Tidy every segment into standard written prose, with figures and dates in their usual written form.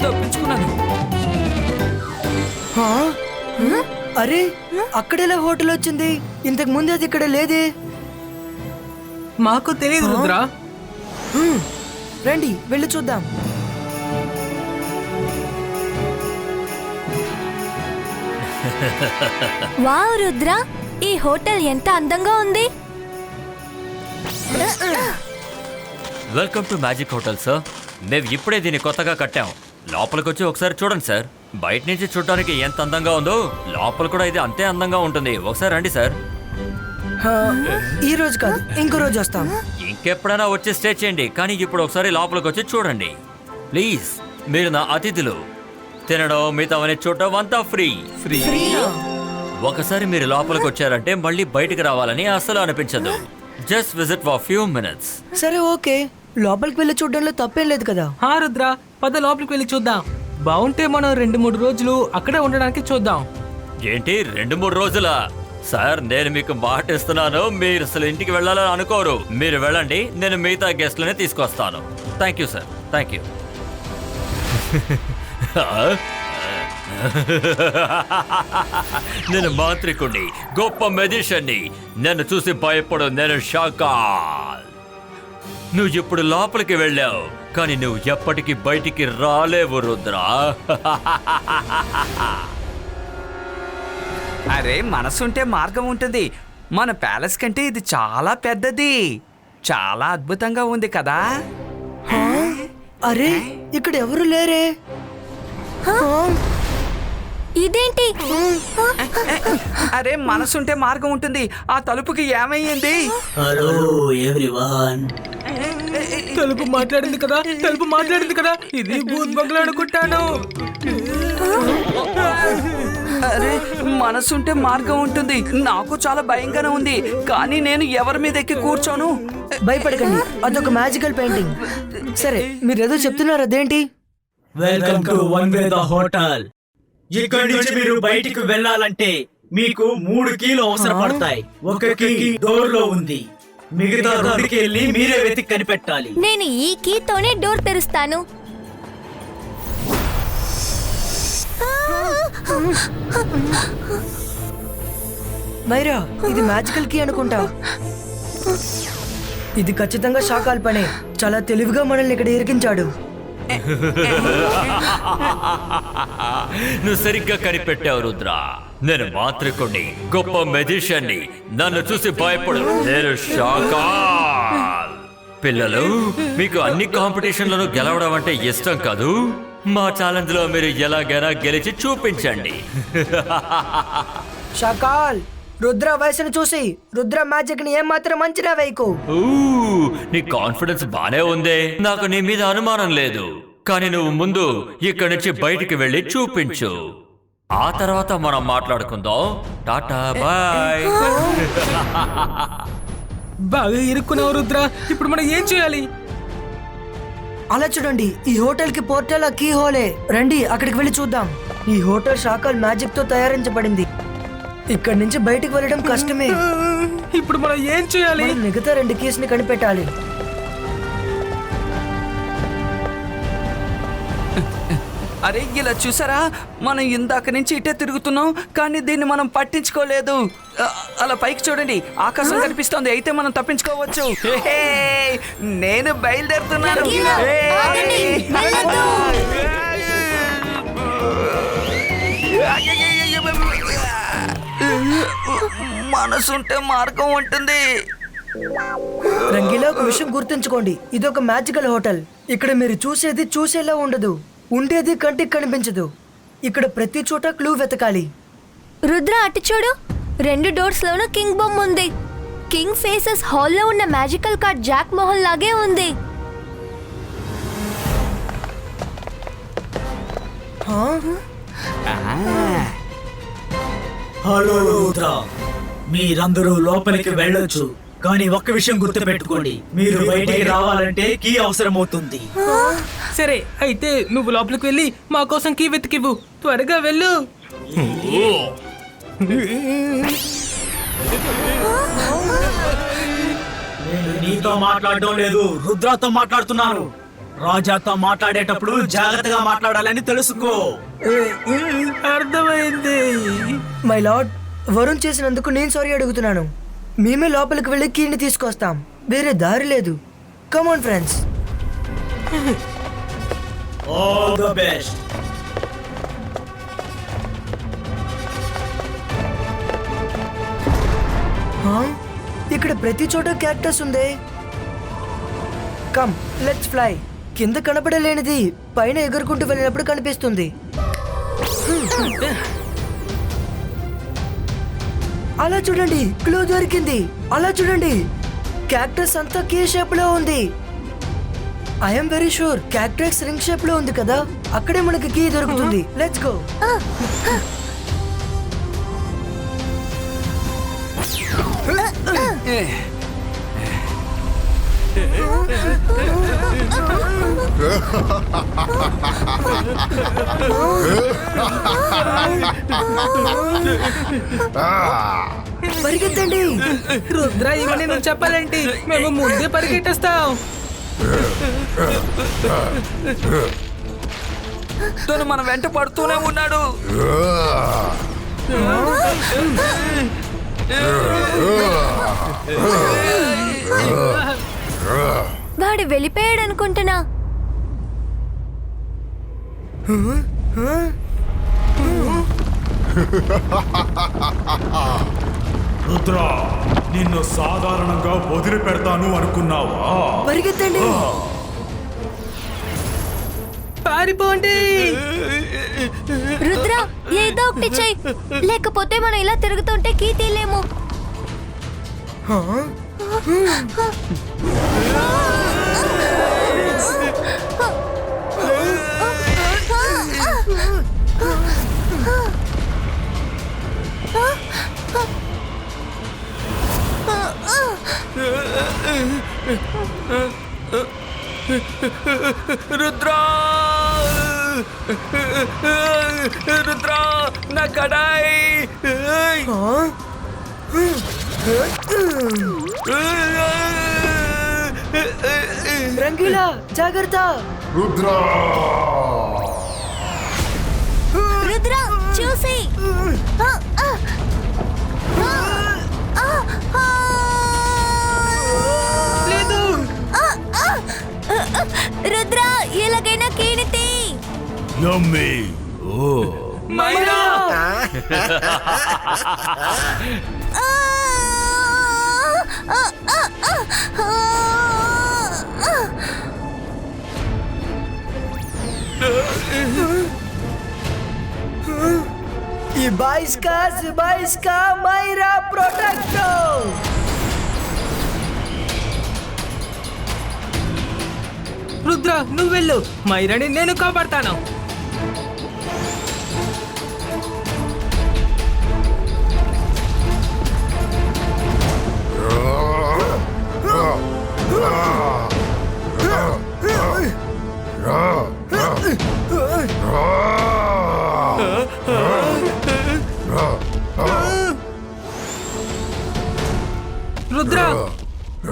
తప్పించుకున్నాను. అరే అక్కడెలా హోటల్ వచ్చింది? ఇంతకు ముందు అది ఇక్కడ లేదే. మాకు తెలియదు రుద్ర. రండి వెళ్ళి చూద్దాం. వావ్ రుద్ర, ఈ హోటల్ ఎంత అందంగా ఉంది. Welcome to magic hotel sir. మేము ఇప్పుడే దీన్ని కొత్తగా కట్టాం. లోపలికి వచ్చి ఒకసారి చూడండి సార్. బయట నుంచి చూడడానికి ఎంత అందంగా ఉందో లోపల కూడా ఇది అంతే అందంగా ఉంటుంది. ఒకసారి రండి సార్. ఈ రోజు కాదు, ఇంకో రోజు వస్తాం. ఇంకెప్పుడైనా వచ్చి స్టే చేయండి, కానీ ఇప్పుడు ఒకసారి లోపలికి వచ్చి చూడండి ప్లీజ్. మీరు నా అతిథులు. తినడం మిగతావన్నీ చూడటం అంతా ఫ్రీ. ఒకసారి మీరు లోపలికి వచ్చారంటే మళ్ళీ బయటికి రావాలని అస్సలు అనిపించదు. Just visit for few minutes. సరే ఓకే, లోపలికి వెళ్ళి చూడడంలో తప్పేం లేదు కదా. రుద్ర, పద లోపలికి వెళ్ళి చూద్దాం. బాగుంటే మనం 2-3 రోజులు అక్కడే ఉండడానికి చూద్దాం. ఏంటి 2-3 రోజులా? సార్ నేను మీకు మాట ఇస్తున్నాను, మీరు అసలు ఇంటికి వెళ్ళాలని అనుకోరు. మీరు వెళ్ళండి, నేను మిగతా గెస్ట్లని తీసుకొస్తాను. Thank you sir, thank you. నేను మాంత్రికుణ్ణి, గొప్ప మెజిషియన్ని. నన్ను చూసి భయపడు, నేను షాకాల్. నువ్వు ఇప్పుడు లోపలికి వెళ్ళావు, కానీ నువ్వు ఎప్పటికీ బయటికి రాలేవు రుద్రా. అరే మనసుంటే మార్గం ఉంటుంది. మన ప్యాలెస్ కంటే ఇది చాలా పెద్దది, చాలా అద్భుతంగా ఉంది కదా. అరే ఇక్కడ ఎవరు లేరే. ఇదేంటి? అరే మనసుంటే మార్గం ఉంటుంది. ఆ తలుపుకి ఏమయ్యింది? Hello everyone. తలుపు మాట్లాడింది కదా. ఇది భూత్ బంగ్లా అనుకుంటాను. అరే మనసుంటే మార్గం ఉంటుంది. నాకు చాలా భయంగానే ఉంది, కానీ నేను ఎవరి మీద ఎక్కి కూర్చోను. భయపడకండి, అదొక మ్యాజికల్ పెయింటింగ్. సరే మీరేదో చెప్తున్నారు, అదేంటి? Welcome to one way the hotel. ఇక్కడి నుంచి మీరు బయటికి వెళ్ళాలంటే మీకు 3 కీలు అవసరపడతాయి. ఒక కీ డోర్ లో ఉంది, మిగతా 2 కీల్ని మీరే వెతికి కనిపెట్టాలి. నేను ఈ కీతోనే డోర్ తెరుస్తాను. మైరా, ఇది మ్యాజికల్ కీ అనుకుంటా. ఇది ఖచ్చితంగా షాకాల్ పనే. చాలా తెలివిగా మనల్ని ఇక్కడ ఇరికించాడు. నువ్వు సరిగ్గా కనిపెట్టావు రుద్రా. నేను మాంత్రికుణ్ణి, గొప్ప మెజిషియన్ని. నన్ను చూసి భయపడు, నేను షాకాల్. పిల్లలు, మీకు అన్ని కాంపిటీషన్లను గెలవడం అంటే ఇష్టం కాదు? మా ఛాలెంజ్ లో మీరు ఎలాగైనా గెలిచి చూపించండి. షాకాల్, రుద్ర వయసును చూసి రుద్ర మ్యాజిక్ ని ఏమాత్రం అంచనా వేయకు. నీ కాన్ఫిడెన్స్ బానే ఉందే, నాకు నీ మీద అనుమానం లేదు. కానీ నువ్వు ముందు ఇక్కడి నుంచి బయటికి వెళ్ళి చూపించు, ఆ తర్వాత మనం మాట్లాడుకుందాం. టాటా బాయ్. బాగా ఇరుక్కున్నావు రుద్ర. ఇప్పుడు మనం ఏం చేయాలి? అలా చూడండి, ఈ హోటల్ కి పోర్టల్ కీ హోలే. రండి అక్కడికి వెళ్ళి చూద్దాం. ఈ హోటల్ షాకాల్ మ్యాజిక్ తో తయారించబడింది. ఇక్కడి నుంచి బయటికి వెళ్ళడం కష్టమే. ఇప్పుడు మనం ఏం చేయాలి? మిగతా 2 కీస్ ని కనిపెట్టాలి. అరే ఇలా చూసారా, మనం ఇందాక నుంచి ఇటే తిరుగుతున్నాం, కానీ దీన్ని మనం పట్టించుకోలేదు. అలా పైకి చూడండి, ఆకాశం కనిపిస్తోంది. అయితే మనం తప్పించుకోవచ్చు. నేను బయలుదేరుతున్నాను. మనసుంటే మార్గం ఉంటుంది. రంగీలో ఒక విషయం గుర్తుంచుకోండి, ఇదొక మ్యాజికల్ హోటల్. ఇక్కడ మీరు చూసేది చూసేలా ఉండదు, ఉండేది కంటికి కనిపించదు. ఇక్కడ ప్రతి చోట క్లూ వెతకాలి. రుద్ర అటు చూడు, 2 డోర్స్ లోనూ కింగ్ బొమ్మ ఉంది. కింగ్ ఫేసెస్ హాల్లో ఉన్న మ్యాజికల్ కార్డ్ జాక్ మోహన్ లాగే ఉంది. హలో రుద్ర, మీరందరూ లోపలికి వెళ్ళొచ్చు, కానీ ఒక్క విషయం గుర్తుపెట్టుకోండి, మీరు బయటికి రావాలంటే కీ అవసరమవుతుంది. సరే, అయితే నువ్వు లోపలికి వెళ్ళి మా కోసం కీ వెతికివ్వు. త్వరగా వెళ్ళు. నేను నీతో మాట్లాడడం లేదు, రుద్రాతో మాట్లాడుతున్నాను. రాజాతో మాట్లాడేటప్పుడు జాగ్రత్తగా మాట్లాడాలని తెలుసుకో. అర్థమైంది. మై లార్డ్, వరుణ్ చేసినందుకు నేను సారీ అడుగుతున్నాను. మేమే లోపలికి వెళ్ళి కీని తీసుకొస్తాం, వేరే దారి లేదు. Come on friends. All the best. ఇక్కడ ప్రతి చోట క్యాక్టస్ ఉంది. Come let's fly. కింద కనపడలేనిది పైన ఎగురుకుంటూ వెళ్ళినప్పుడు కనిపిస్తుంది. అలా చూడండి, క్లూ దొరికింది. అలా చూడండి, క్యాక్టస్ అంతా కీ షేప్ లో ఉంది. I'm very sure cactus ring shape లో ఉంది కదా, అక్కడే మనకి కీ దొరుకుతుంది. Let's go. పరిగెత్తండి. రుద్ర, ఇవన్నీ నువ్వు చెప్పాలంటే మేము ముందే పరిగెట్టేస్తాం. తను మన వెంట పడుతూనే ఉన్నాడు. వాడు వెళ్ళిపోయాడు అనుకుంటున్నా. రుద్ర, నిన్ను సాధారణంగా వదిలిపెడతాను అనుకున్నావా? పరిగెత్తండి. పారిపోండి. రుద్ర, ఏదో ఒకటి చెయ్యి, లేకపోతే మనం ఇలా తిరుగుతుంటే కీ తీయలేము. రుద్రా, రుద్రా, నా కడాయి. రంగీలా, జాగ్రత్త. రుద్ర, చూసి. లేదు. రుద్ర, ఎలాగైనా కీని తీ. యమ్మీ. ఓ Myra. Ibaiska, Mayra Protecto. Rudra, నువ్వు వెళ్ళు, మైరాని నేను కాపాడతాను. రుద్ర,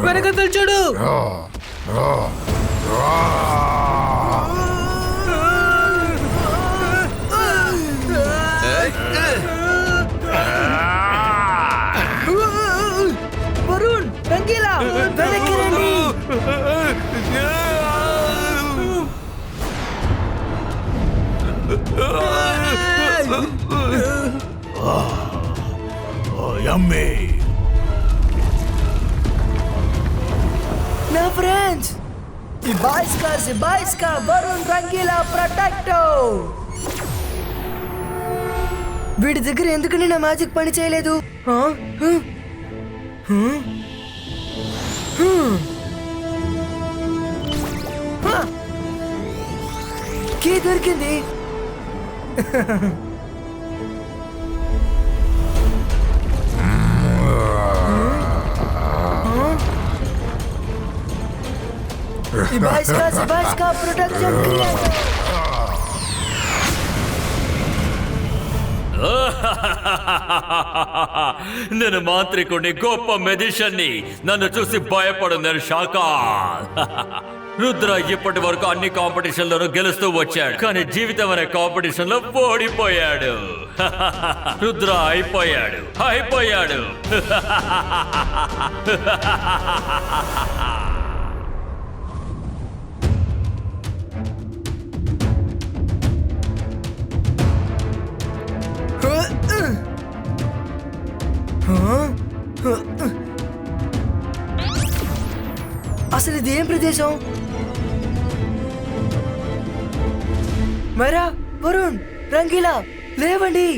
వెనకతలు చూడు. వరుణ్, రంగీలా, వెనక్కి రండి. యమ్మీ. నా ఫ్రెండ్స్, Ibaiska, వరుణ్, రంగీలా ప్రొటెక్టో. వీడి దగ్గర ఎందుకని నా మ్యాజిక్ పని చేయలేదు? కీ దొరికింది. Ibaiska protection. నేను మాంత్రికుడిని, గొప్ప మెజిషియన్ని. నన్ను చూసి భయపడు, నేను షాకాల్. రుద్ర ఇప్పటి వరకు అన్ని కాంపిటీషన్లను గెలుస్తూ వచ్చాడు, కానీ జీవితం అనే కాంపిటీషన్ లో ఓడిపోయాడు. రుద్ర అయిపోయాడు. అసలు ఇది ఏం ప్రదేశం? మరా, వరుణ్, రంగీలా, లేవండి.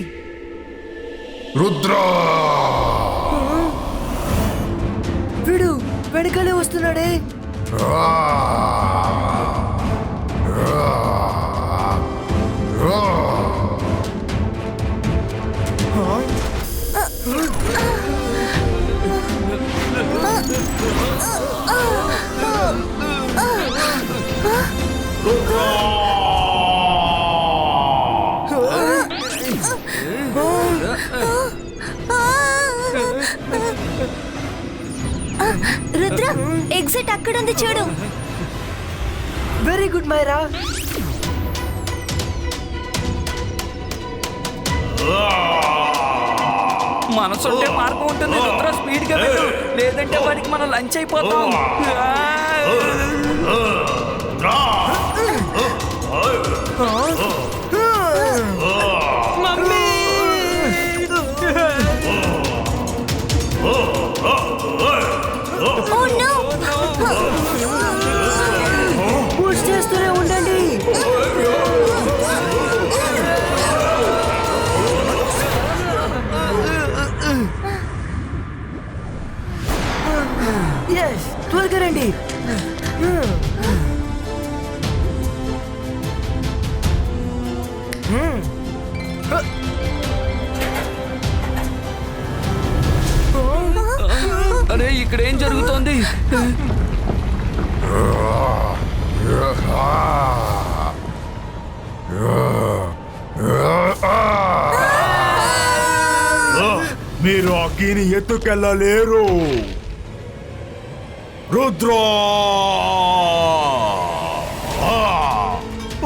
రుద్ర వీడు వెనకాలే వస్తున్నాడే. రుద్ర, ఎగ్జిట్ అక్కడ ఉంది చూడు. Very good Myra. మనసుంటే మార్గం ఉంటుంది. రుద్ర స్పీడ్ గా వెళ్ళు, లేదంటే వాడికి మనం లంచ్ అయిపోతాం. మమ్మీ! Oh no! పుష్ చేస్తూనే ఉండండి. ఎస్, త్వరగా రండి. అరే, ఇక్కడ ఏం జరుగుతోంది? మీరు అగ్గిని ఎత్తుకెళ్ళలేరు. రుద్ర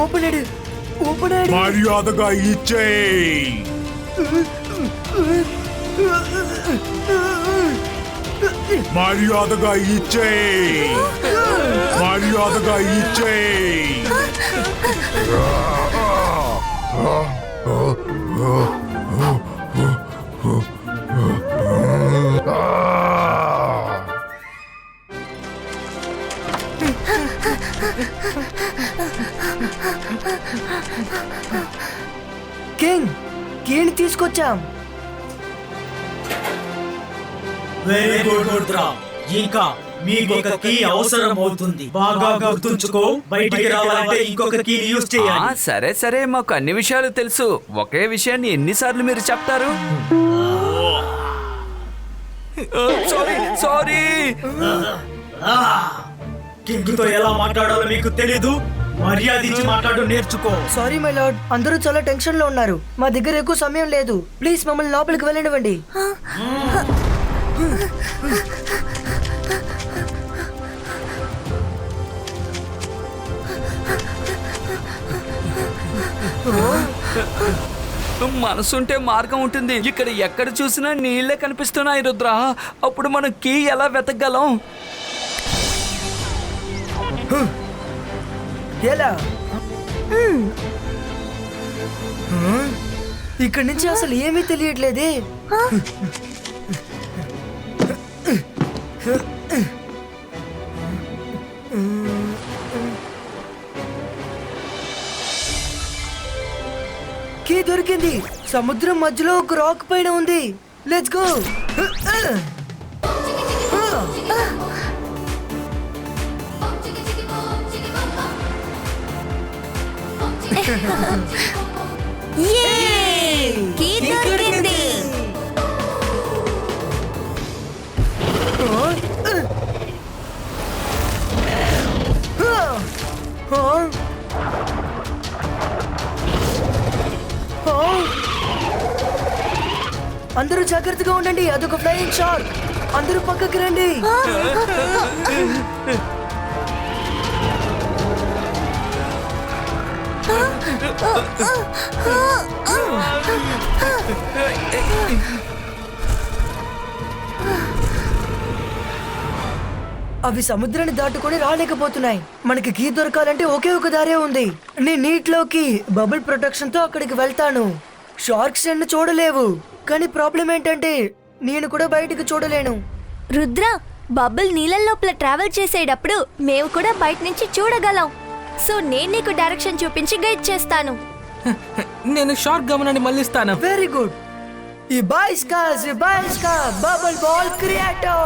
ఓపెనాడు, ఓపెనాడు. మర్యాదగా ఇచ్చేయి. మర్యాదగా ఇచ్చేయి. మర్యాదగా ఇచ్చేయి. కింగ్, కీని తీసుకొచ్చాం. Very good Rudra. ఇంకా మీకు ఒక కీ అవసరం అవుతుంది. బాగా గుర్తుంచుకో, బయటికి రావాలంటే ఇంకొక కీ యూజ్ చేయాలి. సరే సరే, మాకు అన్ని విషయాలు తెలుసు. ఒకే విషయాన్ని ఎన్నిసార్లు మీరు చెప్తారు? సారీ. కింగ్ తో ఎలా మాట్లాడాలో మీకు తెలీదు. మర్యాద ఇచ్చి మాట్లాడు నేర్చుకో. సారీ మై లార్డ్, అందరూ చాలా టెన్షన్ లో ఉన్నారు. మా దగ్గర ఎక్కువ సమయం లేదు. ప్లీజ్ మమ్మల్ని లోపలికి వెళ్ళనివ్వండి. మనసుంటే మార్గం ఉంటుంది. ఇక్కడ ఎక్కడ చూసినా నీళ్లే కనిపిస్తున్నాయి రుద్ర. అప్పుడు మనం కీ ఎలా వెతకగలం? ఎలా? ఇక్కడి నుంచి అసలు ఏమీ తెలియట్లేదే. కీ దొరికింది. సముద్రం మధ్యలో ఒక రాక్ పైన ఉంది. Let's go. కీ దొరికింది. జాగ్రత్తగా ఉండండి, అదొక ఫ్లయింగ్ షార్క్. అందరూ పక్కకి రండి. అవి సముద్రాన్ని దాటుకొని రాలేకపోతున్నాయి. మనకి కీ దొరకాలంటే ఒకే ఒక దారే ఉంది. నేను నీటిలోకి బబుల్ ప్రొటెక్షన్ తో అక్కడికి వెళ్తాను. షార్క్స్ నన్ను చూడలేవు, కానీ ప్రాబ్లం ఏంటంటే నేను కూడా బయటకు చూడలేను. రుద్ర, బబుల్ నీళ్ళ లోపల ట్రావెల్ చేసేటప్పుడు మేము కూడా బయట నుంచి చూడగలం. సో నేను నీకు డైరెక్షన్ చూపించి గైడ్ చేస్తాను. నేను షార్క్ గమనాన్ని మళ్ళిస్తాను. Very good. ఈ బాయ్స్కా బబుల్ బాల్ క్రియేటో.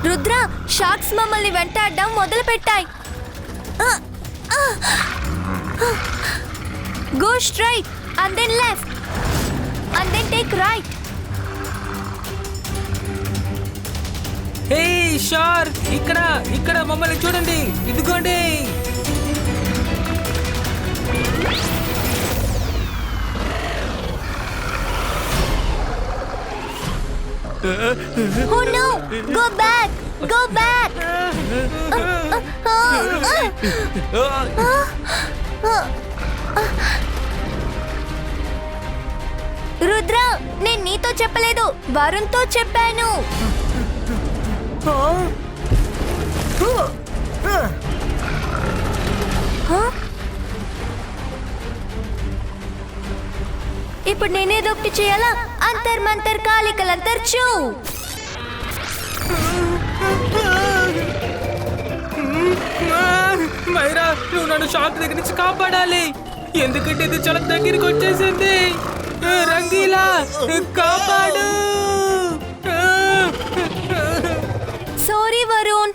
రుద్ర, షార్క్స్ మమ్మల్ని వెంటాడడం మొదలు పెట్టాయి. Go straight and then left and then take right. Hey shark, ఇక్కడ ఇక్కడ మమ్మల్ని చూడండి, ఇదిగోండి. Oh no! Go back! Go back! Rudra, నేను నీతో చెప్పలేదు, వరుణ్తో చెప్పాను. ఇప్పుడు నేనేదో ఒకటి చేయాలా? అంతర్ మంతర్ కాలికలంతర్ చూ. మైరా, నువ్వు నన్ను షార్క్ దగ్గర నుంచి కాపాడాలి, ఎందుకంటే ఇది చాలా దగ్గరికి వచ్చేసింది. రంగీలా, కాపాడు. సారీ వరుణ్.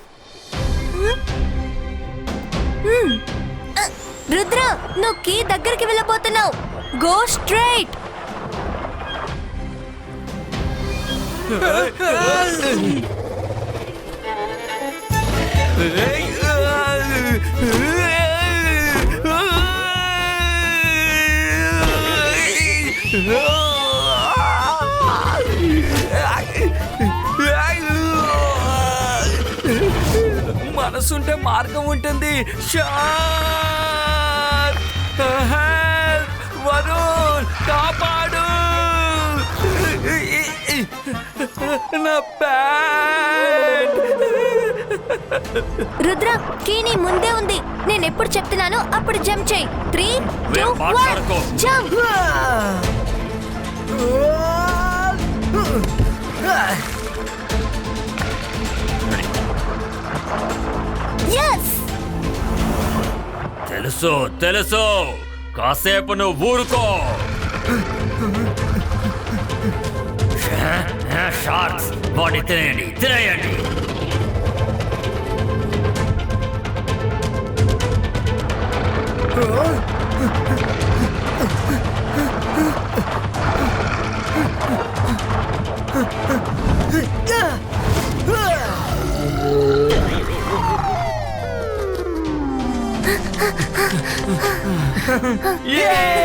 రుద్ర, నువ్వు కీ దగ్గరికి వెళ్ళబోతున్నావు. Go straight. మనసుంటే మార్గం ఉంటుంది. వరుణ్, కాపాడు నా ప్యాంట్. రుద్ర, కీని ముందే ఉంది. నేను ఎప్పుడు చెప్తున్నాను అప్పుడు జంప్ చేయి. 3, 2, 1 జంప్. yes. తెలుసు తెలుసు, కాసేపు నువ్వు ఊరుకో. షార్క్స్, వాడిని తినేయండి, తినేయండి. Yay!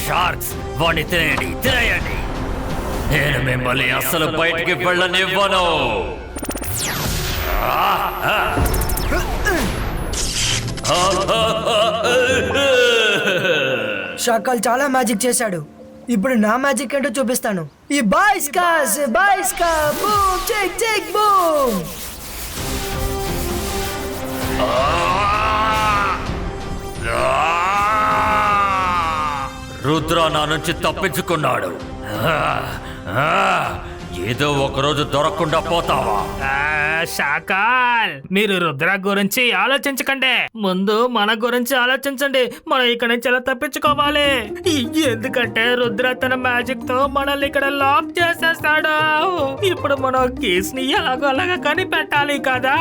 షార్క్స్, వాడిని తినేయండి, తినేయండి. నేను మిమ్మల్ని అసలు బయటికి వెళ్ళనివ్వను. షాకాల్ చాలా మ్యాజిక్ చేశాడు. ఇప్పుడు నా మ్యాజిక్ ఏంటో చూపిస్తాను. ఈ బాయ్స్కా boom check check boom. Rudra నా నుంచి తప్పించుకున్నాడు. ఏదో ఒక రోజు దొరకకుండా పోతావా? షాకాల్, మీరు రుద్ర గురించి ఆలోచించకండి, ముందు మన గురించి ఆలోచించండి. మనం ఇక్కడ నుంచి ఎలా తప్పించుకోవాలి? ఎందుకంటే రుద్ర తన మ్యాజిక్ తో మనల్ని ఇక్కడ లాక్ చేసేస్తాడు. ఇప్పుడు మనం కేస్ ని ఎలాగో అలాగా కనిపెట్టాలి కదా.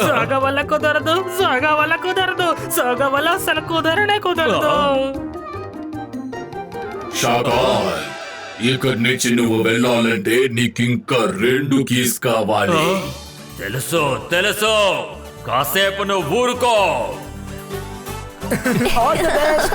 సోగ వల్ల కుదరదు, సోగ వల్ల కుదరదు, సోగ వల్ల అసలు కుదరనే కుదరదు. షాకాల్, ఇక్కడి నుంచి నువ్వు వెళ్ళాలంటే నీకింకా 2 కీస్ కావాలి. తెలుసు తెలుసు, కాసేపు నువ్వు ఊరుకో. All the best.